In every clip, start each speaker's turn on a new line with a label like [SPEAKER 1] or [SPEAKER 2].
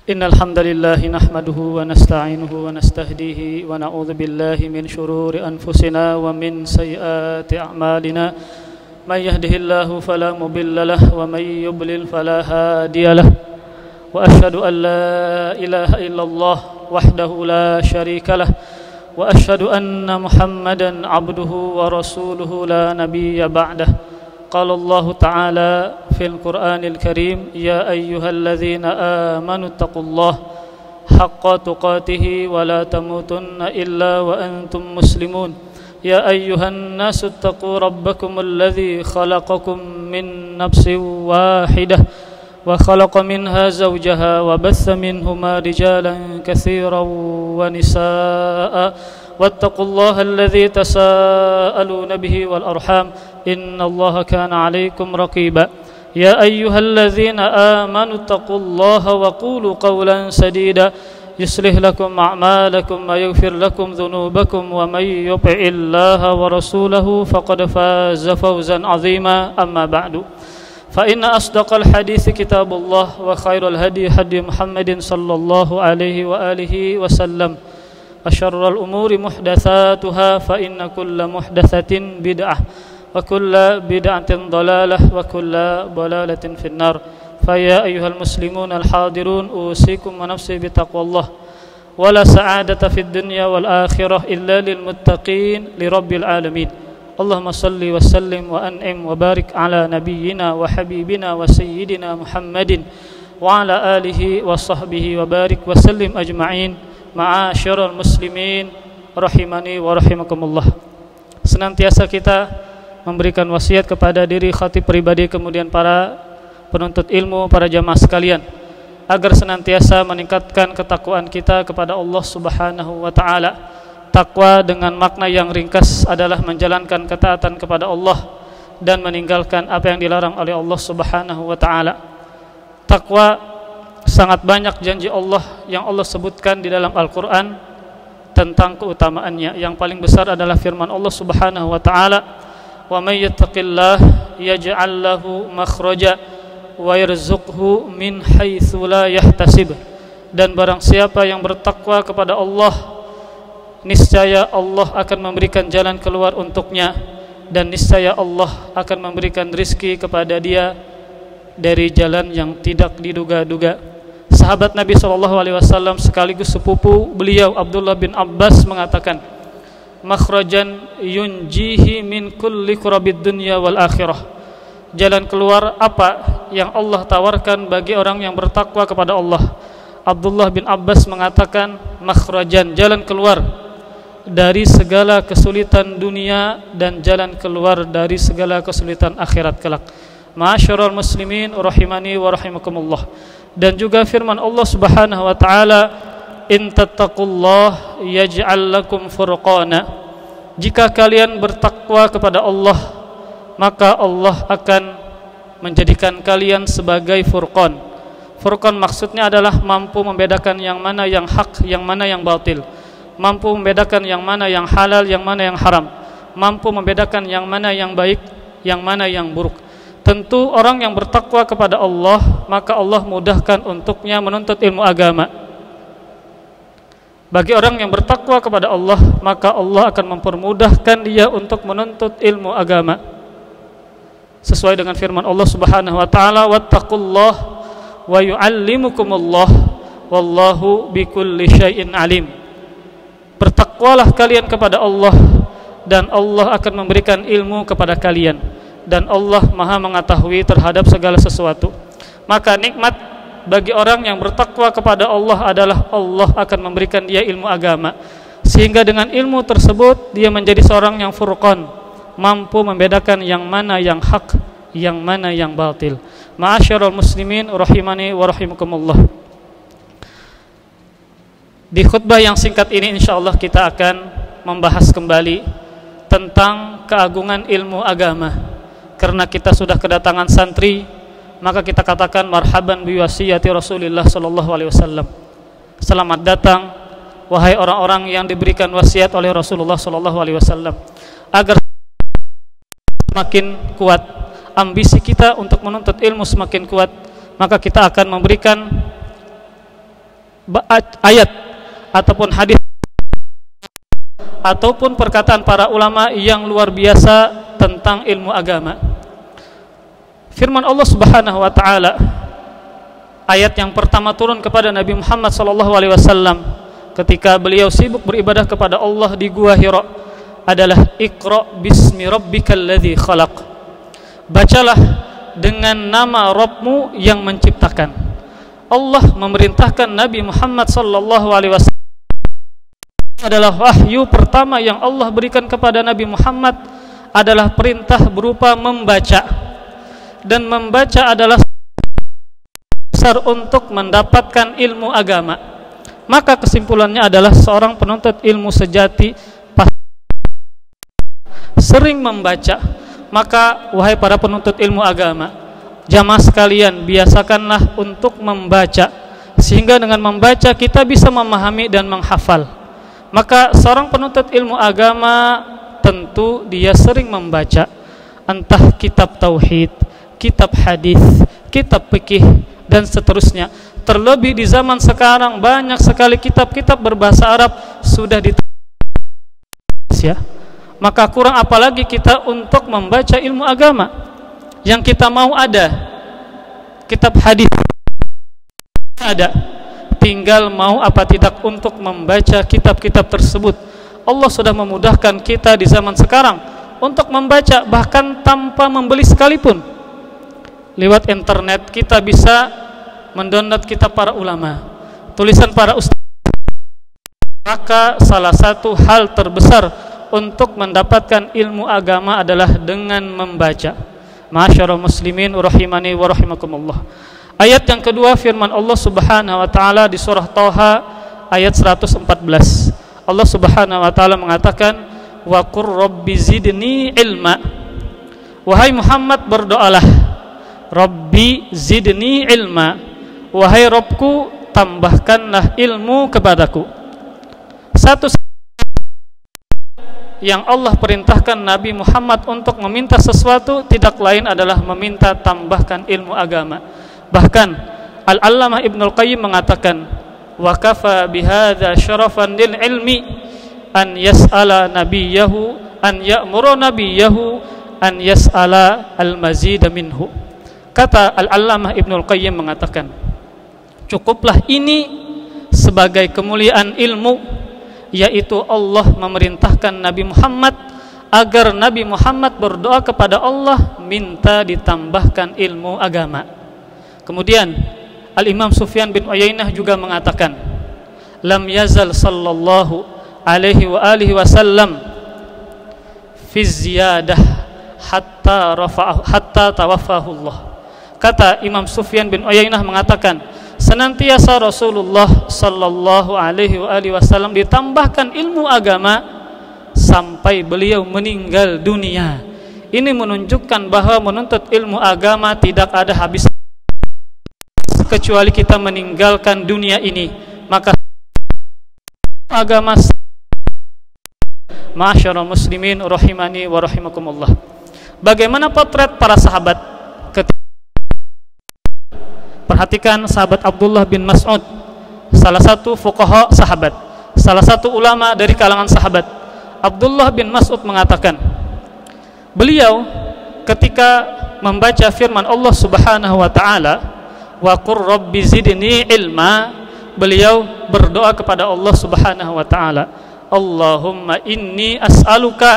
[SPEAKER 1] إن الحمد لله نحمده ونستعينه ونستهديه ونعوذ بالله من شرور أنفسنا ومن سيئات أعمالنا من يهده الله فلا مضل له ومن يضلل فلا هادي له وأشهد أن لا إله إلا الله وحده لا شريك له وأشهد أن محمدا عبده ورسوله لا نبي بعده قال الله تعالى في القرآن الكريم يا أيها الذين آمنوا اتقوا الله حق تقاته ولا تموتن إلا وأنتم مسلمون يا أيها الناس اتقوا ربكم الذي خلقكم من نفس واحدة وخلق منها زوجها وبث منهما رجالا كثيرا ونساء واتقوا الله الذي تساءلون به والأرحام إن الله كان عليكم رقيبا يا أيها الذين آمنوا اتقوا الله وقولوا قولا سديدا يصلح لكم أعمالكم ويغفر لكم ذنوبكم ومن يطع الله ورسوله فقد فاز فوزا عظيما أما بعد فإن أصدق الحديث كتاب الله وخير الهدي هدي محمد صلى الله عليه وآله وسلم وشر الأمور محدثاتها فإن كل محدثة بدعة وكل بدعة ضلالة وكل ضلالة في النار فيا أيها المسلمون الحاضرون أوصيكم ونفسي بتقوى الله ولا سعادة في الدنيا والآخرة إلا للمتقين لرب العالمين اللهم صل وسلم وأنعم وبارك على نبينا وحبيبنا وسيدنا محمد وعلى آله وصحبه وبارك وسلم أجمعين معاشر المسلمين rahimani wa rahimakumullah. Senantiasa kita memberikan wasiat kepada diri khatib pribadi kemudian para penuntut ilmu, para jamaah sekalian agar senantiasa meningkatkan ketakwaan kita kepada Allah Subhanahu wa taala. Takwa dengan makna yang ringkas adalah menjalankan ketaatan kepada Allah dan meninggalkan apa yang dilarang oleh Allah Subhanahu wa taala. Takwa sangat banyak janji Allah yang Allah sebutkan di dalam Al-Qur'an tentang keutamaannya. Yang paling besar adalah firman Allah Subhanahu wa taala, "Wa may yattaqillaha yaj'al lahu makhraja wa yarzuqhu min haitsu la yahtasib." Dan barang siapa yang bertakwa kepada Allah, niscaya Allah akan memberikan jalan keluar untuknya dan niscaya Allah akan memberikan rizki kepada dia dari jalan yang tidak diduga-duga. Sahabat Nabi SAW sekaligus sepupu beliau Abdullah bin Abbas mengatakan, "Makhrajan yunjihi min kulli kurabid dunya wal akhirah." Jalan keluar apa yang Allah tawarkan bagi orang yang bertakwa kepada Allah? Abdullah bin Abbas mengatakan, makhrajan, jalan keluar dari segala kesulitan dunia dan jalan keluar dari segala kesulitan akhirat kelak. Ma'asyiral muslimin rahimani wa rahimakumullah. Dan juga firman Allah Subhanahu wa taala, "In tattaqullah yaj'al lakum furqana." Jika kalian bertakwa kepada Allah, maka Allah akan menjadikan kalian sebagai furqan. Furqan maksudnya adalah mampu membedakan yang mana yang hak, yang mana yang batil. Mampu membedakan yang mana yang halal, yang mana yang haram. Mampu membedakan yang mana yang baik, yang mana yang buruk. Tentu orang yang bertakwa kepada Allah, maka Allah mudahkan untuknya menuntut ilmu agama. Bagi orang yang bertakwa kepada Allah, maka Allah akan mempermudahkan dia untuk menuntut ilmu agama. Sesuai dengan firman Allah Subhanahu wa taala, "Wattaqullah wa yu'allimukumullah wallahu bikulli syai'in alim." Bertakwalah kalian kepada Allah dan Allah akan memberikan ilmu kepada kalian. Dan Allah maha mengetahui terhadap segala sesuatu. Maka nikmat bagi orang yang bertakwa kepada Allah adalah Allah akan memberikan dia ilmu agama, sehingga dengan ilmu tersebut dia menjadi seorang yang furqan, mampu membedakan yang mana yang hak, yang mana yang batil. Ma'asyiral muslimin rahimani wa rahimakumullah. Di khutbah yang singkat ini insyaallah kita akan membahas kembali tentang keagungan ilmu agama. Karena kita sudah kedatangan santri, maka kita katakan marhaban bi wasiyati Rasulillah sallallahu alaihi wasallam. Selamat datang wahai orang-orang yang diberikan wasiat oleh Rasulullah sallallahu alaihi wasallam, agar semakin kuat ambisi kita untuk menuntut ilmu semakin kuat, maka kita akan memberikan ayat ataupun hadis ataupun perkataan para ulama yang luar biasa tentang ilmu agama. Firman Allah Subhanahu wa taala, ayat yang pertama turun kepada Nabi Muhammad SAW ketika beliau sibuk beribadah kepada Allah di Gua Hira adalah Iqra bismi rabbikal ladzi khalaq. Bacalah dengan nama Rabbmu yang menciptakan. Allah memerintahkan Nabi Muhammad SAW, adalah wahyu pertama yang Allah berikan kepada Nabi Muhammad adalah perintah berupa membaca, dan membaca adalah dasar untuk mendapatkan ilmu agama. Maka kesimpulannya adalah seorang penuntut ilmu sejati sering membaca. Maka wahai para penuntut ilmu agama, jamaah sekalian, biasakanlah untuk membaca, sehingga dengan membaca kita bisa memahami dan menghafal. Maka seorang penuntut ilmu agama tentu dia sering membaca, entah kitab tauhid, kitab hadis, kitab fikih, dan seterusnya. Terlebih di zaman sekarang banyak sekali kitab-kitab berbahasa Arab sudah ditulis, ya. Maka kurang apalagi kita untuk membaca ilmu agama. Yang kita mau ada kitab hadis, ada, tinggal mau apa tidak untuk membaca kitab-kitab tersebut. Allah sudah memudahkan kita di zaman sekarang untuk membaca, bahkan tanpa membeli sekalipun. Lewat internet kita bisa mendownload kitab para ulama, tulisan para ustaz. Maka salah satu hal terbesar untuk mendapatkan ilmu agama adalah dengan membaca. Ma'asyiral muslimin rahimani wa rahimakumullah. Ayat yang kedua, firman Allah Subhanahu wa taala di surah Thaha ayat 114. Allah Subhanahu wa taala mengatakan, "Wa qur rabbi zidni ilma." Wahai Muhammad, berdoalah, Rabbi zidni ilma. Wahai Rabbku, tambahkanlah ilmu kepadaku. Satu yang Allah perintahkan Nabi Muhammad untuk meminta sesuatu tidak lain adalah meminta tambahkan ilmu agama. Bahkan Al-Allamah Ibnul Qayyim mengatakan, wa kafa bihadza syarafan lil ilmi an yas'ala nabiyahu an ya'muru nabiyahu an yas'ala al-mazid minhu. Kata Al-Allamah Ibnul Qayyim mengatakan, cukuplah ini sebagai kemuliaan ilmu, yaitu Allah memerintahkan Nabi Muhammad agar Nabi Muhammad berdoa kepada Allah minta ditambahkan ilmu agama. Kemudian Al-Imam Sufyan bin Uyainah juga mengatakan, lam yazal sallallahu alaihi wa alihi wasallam fi ziyadah hatta tawaffahu Allah. Kata Imam Sufyan bin Uyainah mengatakan, senantiasa Rasulullah sallallahu alaihi wa alihi wasallam ditambahkan ilmu agama sampai beliau meninggal dunia. Ini menunjukkan bahwa menuntut ilmu agama tidak ada habis kecuali kita meninggalkan dunia ini. Maka agama, ma'asyiral muslimin rahimani wa rahimakumullah. Bagaimana potret para sahabat? Perhatikan sahabat Abdullah bin Mas'ud, salah satu fuqaha sahabat, salah satu ulama dari kalangan sahabat. Abdullah bin Mas'ud mengatakan, beliau ketika membaca firman Allah Subhanahu wa taala, wa qur rabbi zidni ilma, beliau berdoa kepada Allah Subhanahu wa taala, Allahumma inni as'aluka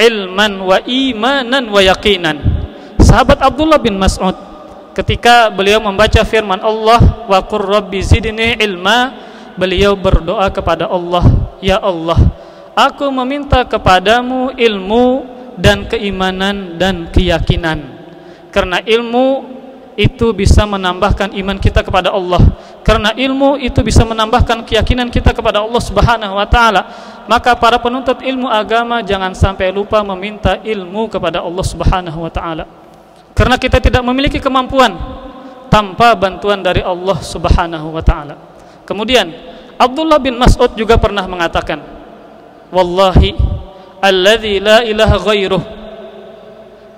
[SPEAKER 1] ilman wa imanan wa yaqinan. Sahabat Abdullah bin Mas'ud ketika beliau membaca firman Allah wa qur rabbi zidni ilma, beliau berdoa kepada Allah, ya Allah, aku meminta kepadamu ilmu dan keimanan dan keyakinan. Karena ilmu itu bisa menambahkan iman kita kepada Allah. Karena ilmu itu bisa menambahkan keyakinan kita kepada Allah Subhanahu wa taala. Maka para penuntut ilmu agama jangan sampai lupa meminta ilmu kepada Allah Subhanahu wa taala. Karena kita tidak memiliki kemampuan tanpa bantuan dari Allah Subhanahu wa taala. Kemudian Abdullah bin Mas'ud juga pernah mengatakan, wallahi alladzi la ilaha ghairuh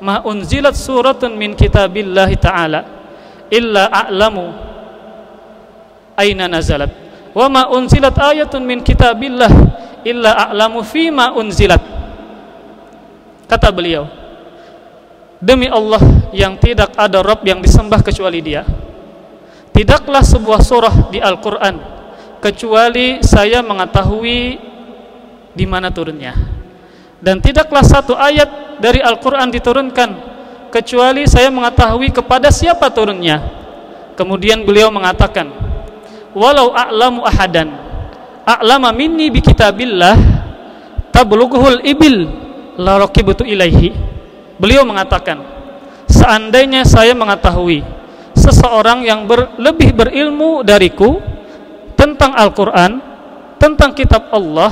[SPEAKER 1] ma unzilat suratun min kitabillahi ta'ala illa a'lamu aina nazalat. wa ma unzilat ayatun min kitabillah illa a'lamu fima unzilat. Kata beliau, demi Allah yang tidak ada Rabb yang disembah kecuali Dia, tidaklah sebuah surah di Al-Quran kecuali saya mengetahui di mana turunnya, dan tidaklah satu ayat dari Al-Quran diturunkan kecuali saya mengetahui kepada siapa turunnya. Kemudian beliau mengatakan, walau a'lamu ahadan a'lama minni bi kitabillah tablughuhul ibil la raqibtu ilaihi. Beliau mengatakan, seandainya saya mengetahui seseorang yang lebih berilmu dariku tentang Al-Quran, tentang kitab Allah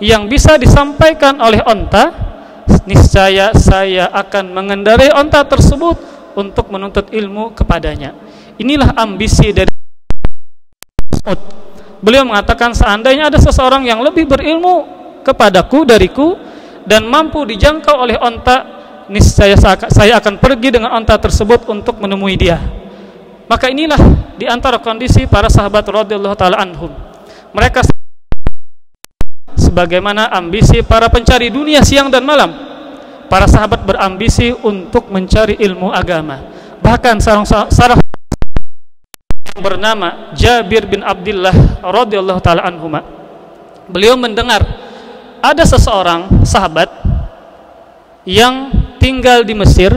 [SPEAKER 1] yang bisa disampaikan oleh onta, niscaya saya akan mengendarai onta tersebut untuk menuntut ilmu kepadanya. Inilah ambisi dari Mas'ud. Beliau mengatakan, seandainya ada seseorang yang lebih berilmu kepadaku dariku dan mampu dijangkau oleh onta, niscaya saya akan pergi dengan onta tersebut untuk menemui dia. Maka inilah di antara kondisi para sahabat radhiyallahu taala anhum. Mereka sebagaimana ambisi para pencari dunia siang dan malam. Para sahabat berambisi untuk mencari ilmu agama. Bahkan seorang bernama Jabir bin Abdullah radhiyallahu taala anhuma, beliau mendengar ada seseorang sahabat yang tinggal di Mesir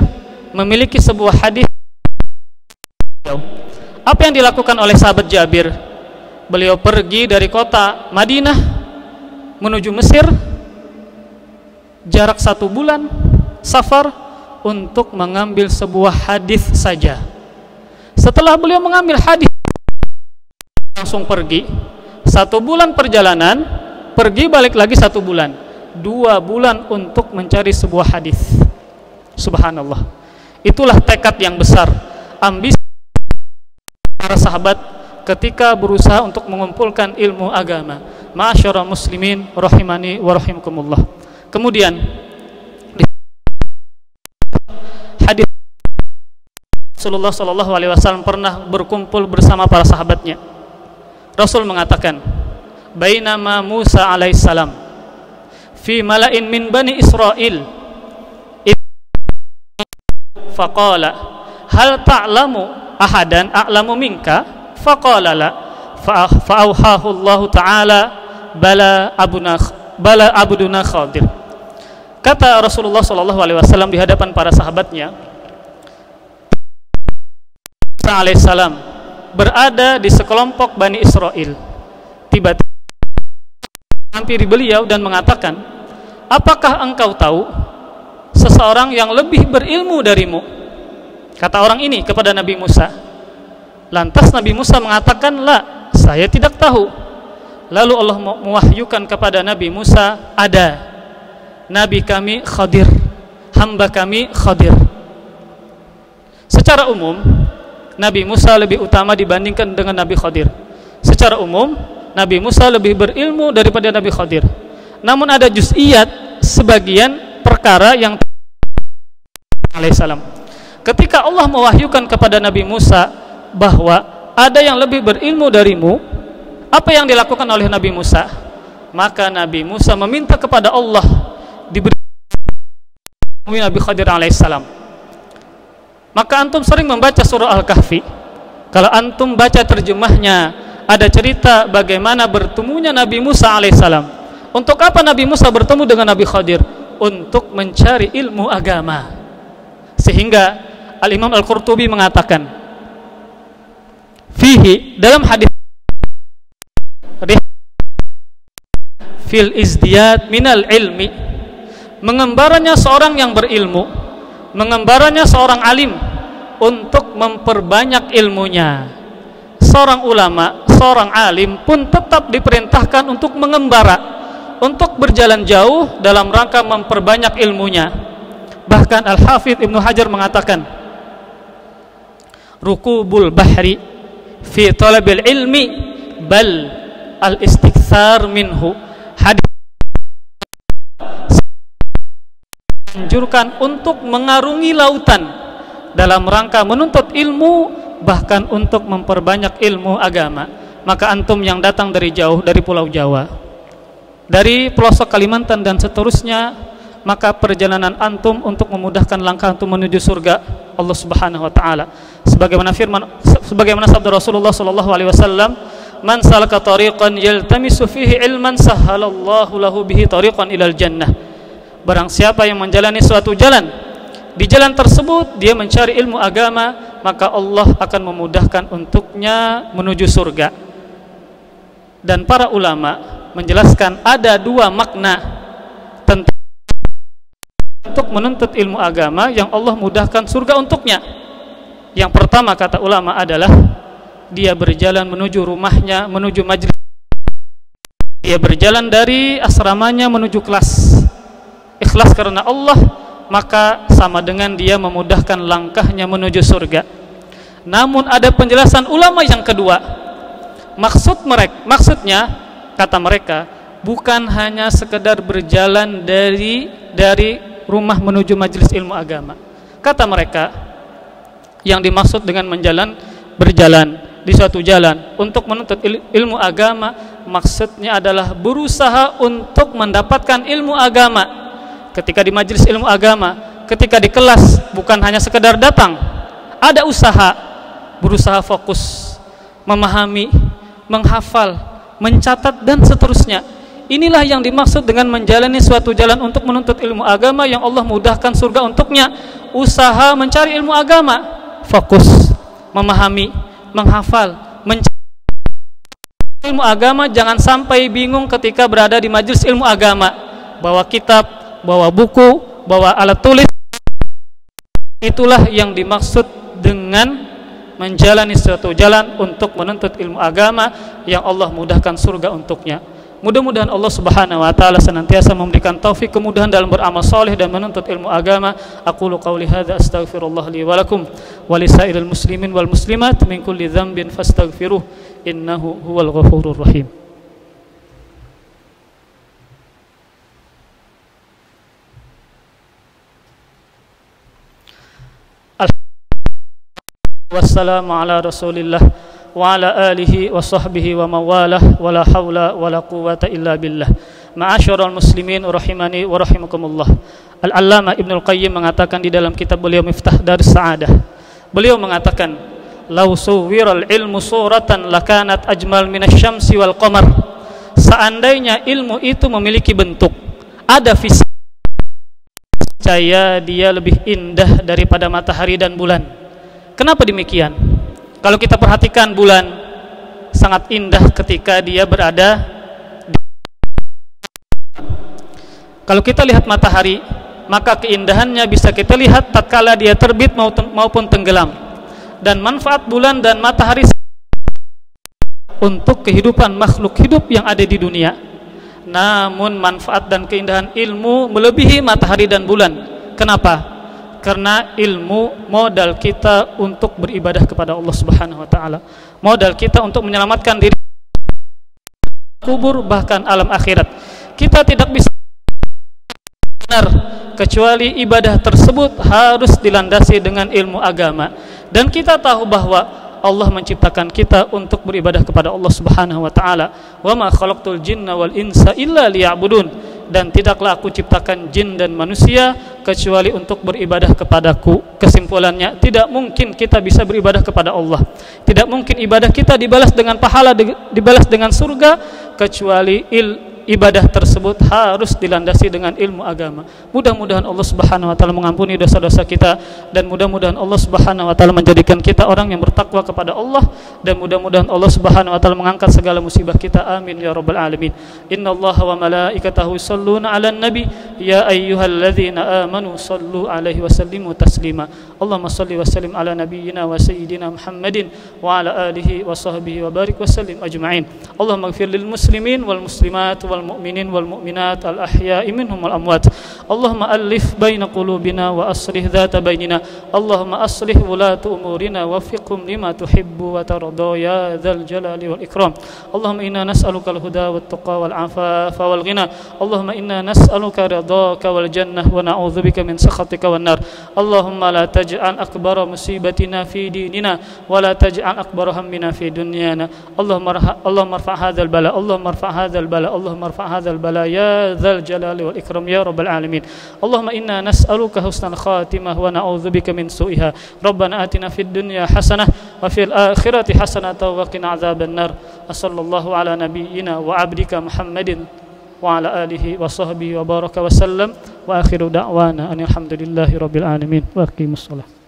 [SPEAKER 1] memiliki sebuah hadis. Apa yang dilakukan oleh sahabat Jabir? Beliau pergi dari kota Madinah menuju Mesir, jarak 1 bulan safar, untuk mengambil sebuah hadis saja. Setelah beliau mengambil hadis, langsung pergi. 1 bulan perjalanan, pergi balik lagi 1 bulan, 2 bulan untuk mencari sebuah hadis. Subhanallah. Itulah tekad yang besar, ambisi para sahabat ketika berusaha untuk mengumpulkan ilmu agama. Ma'asyiral muslimin rahimani wa rahimakumullah. Kemudian hadis Rasulullah sallallahu alaihi wasallam pernah berkumpul bersama para sahabatnya. Rasul mengatakan, bainama Musa alaihissalam fi mala'in min bani Israil faqala hal ta'lamu ahadan a'lamu minka faqala la fa'auhahu Allah ta'ala bala abduna Khadir. Kata Rasulullah sallallahu alaihi wasallam di hadapan para sahabatnya, Musa alaihissalam berada di sekelompok Bani Israel. Tiba-tiba hampiri beliau dan mengatakan, apakah engkau tahu seseorang yang lebih berilmu darimu? Kata orang ini kepada Nabi Musa. Lantas Nabi Musa mengatakan, la, saya tidak tahu. Lalu Allah mewahyukan kepada Nabi Musa, ada Nabi kami Khadir, hamba kami Khadir. Secara umum Nabi Musa lebih utama dibandingkan dengan Nabi Khadir. Secara umum Nabi Musa lebih berilmu daripada Nabi Khadir. Namun ada juz'iyat, sebagian perkara yang alaihissalam. Ketika Allah mewahyukan kepada Nabi Musa bahwa ada yang lebih berilmu darimu, apa yang dilakukan oleh Nabi Musa? Maka Nabi Musa meminta kepada Allah diberi Nabi Khadir alaihissalam. Maka antum sering membaca surah Al-Kahfi. Kalau antum baca terjemahnya, ada cerita bagaimana bertemunya Nabi Musa alaihissalam. Untuk apa Nabi Musa bertemu dengan Nabi Khadir? Untuk mencari ilmu agama. Sehingga Al-Imam Al-Qurtubi mengatakan, fihi, dalam hadis fil izdiyad minal ilmi, mengembarannya seorang yang berilmu, mengembarannya seorang alim untuk memperbanyak ilmunya. Seorang ulama, seorang alim pun tetap diperintahkan untuk mengembara, untuk berjalan jauh dalam rangka memperbanyak ilmunya. Bahkan Al-Hafidh Ibnu Hajar mengatakan, rukubul bahri fi talabil ilmi bal al-istikthar minhu. Hadis anjurkan untuk mengarungi lautan dalam rangka menuntut ilmu, bahkan untuk memperbanyak ilmu agama. maka antum yang datang dari jauh, dari Pulau Jawa, dari pelosok Kalimantan dan seterusnya, maka perjalanan antum untuk memudahkan langkah antum menuju surga Allah Subhanahu wa taala. Sebagaimana sabda Rasulullah sallallahu alaihi wasallam, "Man salaka tariqan yaltamisu fihi ilman sahhalallahu lahu bihi tariqan ilal jannah." Barang siapa yang menjalani suatu jalan, di jalan tersebut dia mencari ilmu agama, maka Allah akan memudahkan untuknya menuju surga. Dan para ulama menjelaskan ada dua makna tentang untuk menuntut ilmu agama yang Allah mudahkan surga untuknya. Yang pertama kata ulama adalah dia berjalan menuju rumahnya, menuju majlis. Dia berjalan dari asramanya menuju kelas. Ikhlas karena Allah, maka sama dengan dia memudahkan langkahnya menuju surga. Namun ada penjelasan ulama yang kedua. Maksudnya kata mereka bukan hanya sekedar berjalan dari rumah menuju majelis ilmu agama. Kata mereka, yang dimaksud dengan berjalan di suatu jalan untuk menuntut ilmu agama, maksudnya adalah berusaha untuk mendapatkan ilmu agama. Ketika di majelis ilmu agama, ketika di kelas, bukan hanya sekedar datang, ada usaha, berusaha fokus, memahami, menghafal, mencatat dan seterusnya. Inilah yang dimaksud dengan menjalani suatu jalan untuk menuntut ilmu agama yang Allah mudahkan surga untuknya. Usaha mencari ilmu agama, fokus, memahami, menghafal, mencari ilmu agama. Jangan sampai bingung ketika berada di majelis ilmu agama, bawa kitab, bawa buku, bawa alat tulis. Itulah yang dimaksud dengan menjalani suatu jalan untuk menuntut ilmu agama yang Allah mudahkan surga untuknya. Mudah-mudahan Allah Subhanahu wa taala senantiasa memberikan taufik kemudahan dalam beramal saleh dan menuntut ilmu agama. Aqulu qauli hadza astaghfirullah li wa lakum wa lisairil muslimin wal muslimat min kulli dzambin fastaghfiruh innahu huwal ghafurur rahim. Wassalamu ala Rasulillah wa ala alihi wa sahbihi wa mawalah wa la hawla wa la quwwata illa billah. Ma'asyiral muslimin rahimani wa rahimakumullah. Al-Allamah Ibnul Qayyim mengatakan di dalam kitab beliau Miftah Darus Sa'adah, beliau mengatakan, "Lau suwiral ilmu suratan lakanat ajmal minasyamsi wal qamar." Seandainya ilmu itu memiliki bentuk, ada visi, saya dia lebih indah daripada matahari dan bulan. Kenapa demikian? Kalau kita perhatikan bulan sangat indah ketika dia berada kalau kita lihat matahari, maka keindahannya bisa kita lihat tatkala dia terbit maupun tenggelam. Dan manfaat bulan dan matahari untuk kehidupan makhluk hidup yang ada di dunia. Namun manfaat dan keindahan ilmu melebihi matahari dan bulan. Kenapa? Karena ilmu modal kita untuk beribadah kepada Allah Subhanahu wa taala. Modal kita untuk menyelamatkan diri kubur bahkan alam akhirat. Kita tidak bisa benar kecuali ibadah tersebut harus dilandasi dengan ilmu agama. Dan kita tahu bahwa Allah menciptakan kita untuk beribadah kepada Allah Subhanahu wa taala. Wa ma khalaqtul jinna wal insa illa liya'budun. Dan tidaklah aku ciptakan jin dan manusia kecuali untuk beribadah kepadaku. Kesimpulannya, tidak mungkin kita bisa beribadah kepada Allah. Tidak mungkin ibadah kita dibalas dengan pahala, dibalas dengan surga, kecuali ibadah tersebut harus dilandasi dengan ilmu agama. Mudah-mudahan Allah Subhanahu wa taala mengampuni dosa-dosa kita, dan mudah-mudahan Allah Subhanahu wa taala menjadikan kita orang yang bertakwa kepada Allah, dan mudah-mudahan Allah Subhanahu wa taala mengangkat segala musibah kita. Amin ya rabbal alamin. Innallaha wa malaikatahu yusholluna 'alan nabi ya ayyuhalladzina amanu shallu 'alaihi wa sallimu taslima. Allahumma shalli wa sallim ala nabiyyina wa sayyidina Muhammadin wa ala alihi wa sahbihi wa barik wa sallim ajma'in. Allahumma ighfir lil muslimin wal muslimat wal المؤمنين والمؤمنات الأحياء منهم والأموات اللهم ألف بين قلوبنا وأصلح ذات بيننا اللهم أصلح ولاة أمورنا وفقهم لما تحب وترضى يا ذا الجلال والإكرام اللهم إنا نسألك الهدى والتقى والعفاف والغنى اللهم إنا نسألك رضاك والجنة ونعوذ بك من سخطك والنار اللهم لا تجعل أكبر مصيبتنا في ديننا ولا تجعل أكبر همنا في دنيانا اللهم ارفع هذا البلاء اللهم ارفع هذا البلاء اللهم ارفع هذا البلاء يا ذا الجلال والإكرام يا رب العالمين اللهم إنا نسألك حسن الخاتمة ونعوذ بك من سوءها ربنا آتنا في الدنيا حسنة وفي الآخرة حسنة وقنا عذاب النار وصلى الله على نبينا وعبدك محمد وعلى آله وصحبه وبارك وسلم وآخر دعوانا أن الحمد لله رب العالمين وأقيموا الصلاة